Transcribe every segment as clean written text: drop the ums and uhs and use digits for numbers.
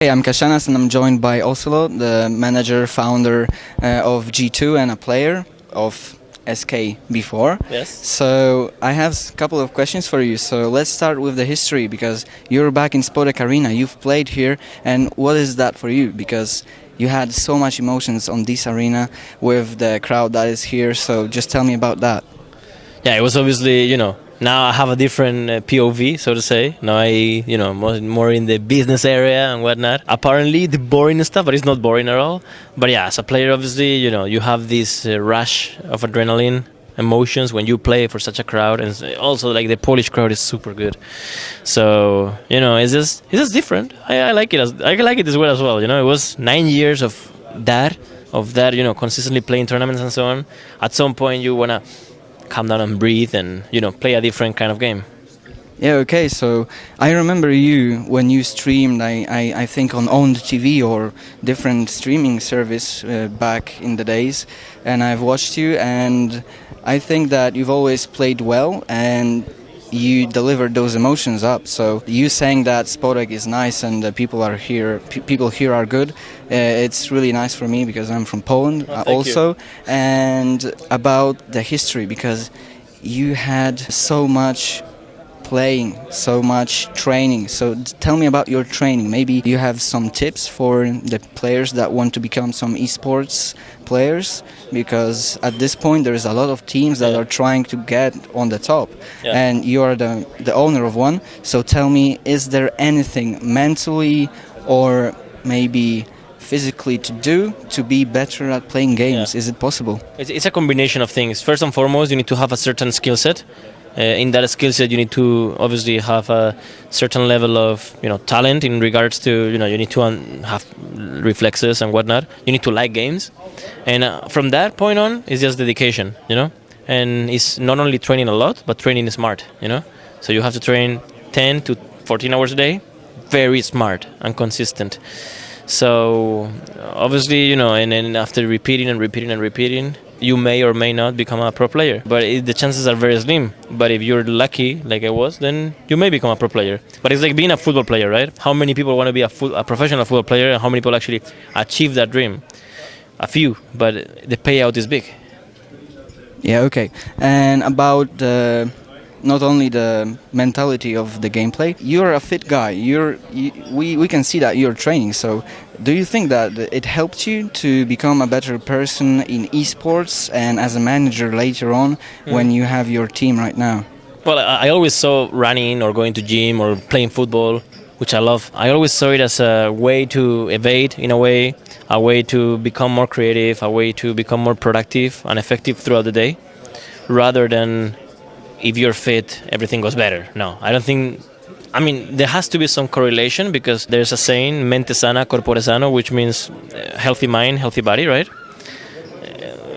Hey, I'm Kashanas and I'm joined by Ocelote, the manager, founder of G2 and a player of SK before. Yes. So I have a couple of questions for you. So let's start with the history because you're back in Spodek Arena. You've played here, and what is that for you? Because you had so much emotions on this arena with the crowd that is here. So just tell me about that. Yeah, it was obviously, now I have a different POV, so to say. Now more in the business area and whatnot. Apparently the boring stuff, but it's not boring at all. But yeah, as a player, obviously, you have this rush of adrenaline, emotions when you play for such a crowd, and also like the Polish crowd is super good. So it's just different. I like it. I like it as well. It was 9 years of that, consistently playing tournaments and so on. At some point, you wanna calm down and breathe and play a different kind of game. Yeah, okay, so I remember you when you streamed, I think on Owned TV or different streaming service back in the days, and I've watched you, and I think that you've always played well and you delivered those emotions up. So you saying that Spodek is nice and the people are here, people here are good, it's really nice for me because I'm from Poland also. And about the history, because you had so much playing, so much training. So tell me about your training. Maybe you have some tips for the players that want to become some esports players, because at this point there's a lot of teams that are trying to get on the top, and you are the owner of one. So tell me, is there anything mentally or maybe physically to do to be better at playing games? Is it possible? It's a combination of things. First and foremost, you need to have a certain skill set. In that skill set, you need to obviously have a certain level of talent in regards to you need to have reflexes and whatnot. You need to like games, and from that point on, it's just dedication. And it's not only training a lot, but training smart. So you have to train 10 to 14 hours a day, very smart and consistent. So obviously, and then after repeating and repeating and repeating, you may or may not become a pro player. But the chances are very slim. But if you're lucky, like I was, then you may become a pro player. But it's like being a football player, right? How many people want to be a professional football player, and how many people actually achieve that dream? A few, but the payout is big. Yeah, okay. And about not only the mentality of the gameplay, you're a fit guy. We can see that you're training. So do you think that it helped you to become a better person in esports and as a manager later on when you have your team right now? Well, I always saw running or going to gym or playing football, which I love. I always saw it as a way to evade, in a way to become more creative, a way to become more productive and effective throughout the day, rather than if you're fit, everything goes better. No, I don't think. I mean, there has to be some correlation, because there's a saying, mente sana, corpore sano, which means healthy mind, healthy body, right?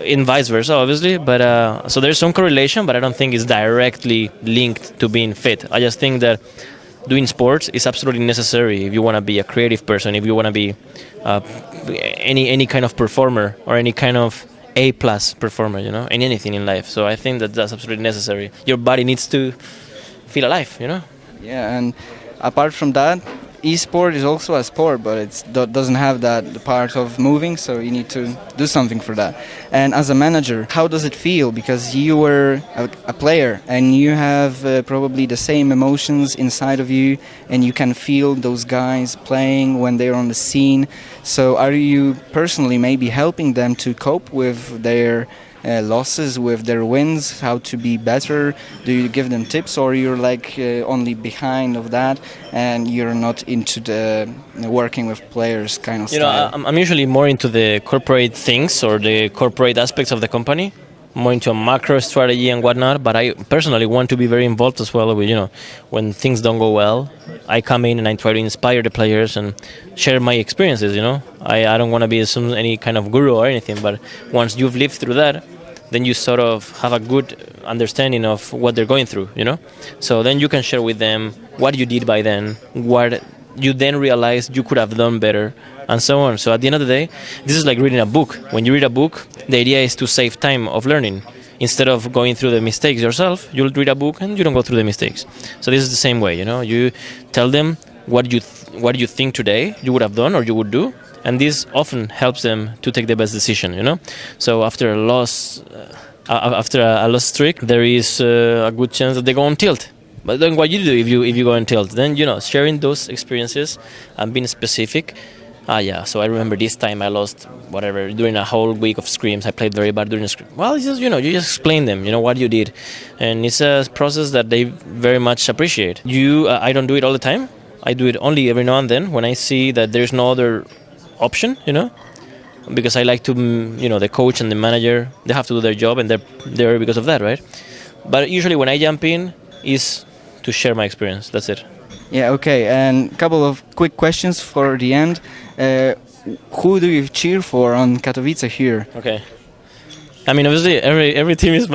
In vice versa, obviously. But so there's some correlation, but I don't think it's directly linked to being fit. I just think that doing sports is absolutely necessary if you want to be a creative person, if you want to be any kind of performer or any kind of A+ performer, in anything in life. So I think that that's absolutely necessary. Your body needs to feel alive, Yeah, and apart from that, esport is also a sport, but it doesn't have that part of moving, so you need to do something for that. And as a manager, how does it feel? Because you were a player and you have probably the same emotions inside of you, and you can feel those guys playing when they're on the scene. So are you personally maybe helping them to cope with their losses, with their wins, how to be better? Do you give them tips, or you're like only behind of that and you're not into the working with players kind of style? I'm usually more into the corporate things or the corporate aspects of the company, more into a macro strategy and whatnot, but I personally want to be very involved as well with, when things don't go well, I come in and I try to inspire the players and share my experiences, I don't want to be any kind of guru or anything, but once you've lived through that, then you sort of have a good understanding of what they're going through, So then you can share with them what you did by then, what you then realized you could have done better, and so on. So at the end of the day, this is like reading a book. When you read a book, the idea is to save time of learning. Instead of going through the mistakes yourself, you'll read a book and you don't go through the mistakes. So this is the same way, You tell them what you what you think today you would have done or you would do, and this often helps them to take the best decision. So after a loss, after a loss streak, there is a good chance that they go on tilt. But then what you do if you go on tilt, then sharing those experiences and being specific. So I remember this time I lost whatever during a whole week of scrims. I played very bad during the scrim. Well, it's just you just explain them, what you did, and it's a process that they very much appreciate. I don't do it all the time. I do it only every now and then when I see that there's no other option, because I like to, the coach and the manager, they have to do their job and they're there because of that, right? But usually when I jump in is to share my experience. That's it. Yeah, okay, and a couple of quick questions for the end. Who do you cheer for on Katowice here? Okay. I mean, obviously, every team is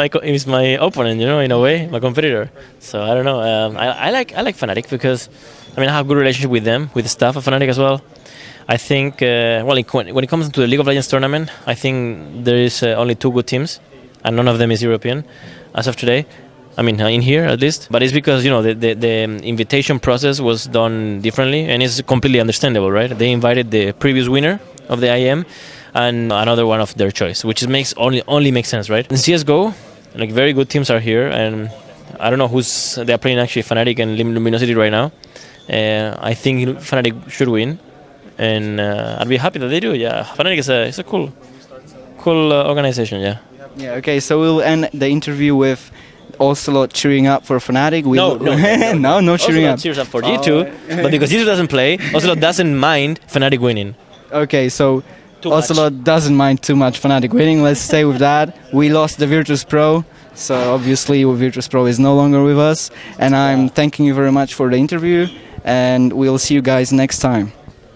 my opponent, in a way, my competitor. So I don't know. I like Fnatic because, I have a good relationship with them, with the staff of Fnatic as well. I think, when it comes to the League of Legends tournament, I think there is only 2 good teams, and none of them is European as of today. In here at least. But it's because, the invitation process was done differently, and it's completely understandable, right? They invited the previous winner of the IEM and another one of their choice, which makes only makes sense, right? In CSGO, very good teams are here, and I don't know they're playing actually Fnatic and Luminosity right now. I think Fnatic should win, and I'd be happy that they do. Yeah, Fnatic is a cool organization. Yeah. Yeah. Okay. So we'll end the interview with Ocelote cheering up for Fnatic. No cheering up. Cheers up for G2, but because G2 doesn't play, Ocelote doesn't mind Fnatic winning. Okay, so Ocelote doesn't mind too much Fnatic winning. Let's stay with that. We lost the Virtus Pro, so obviously Virtus Pro is no longer with us. And I'm thanking you very much for the interview, and we'll see you guys next time.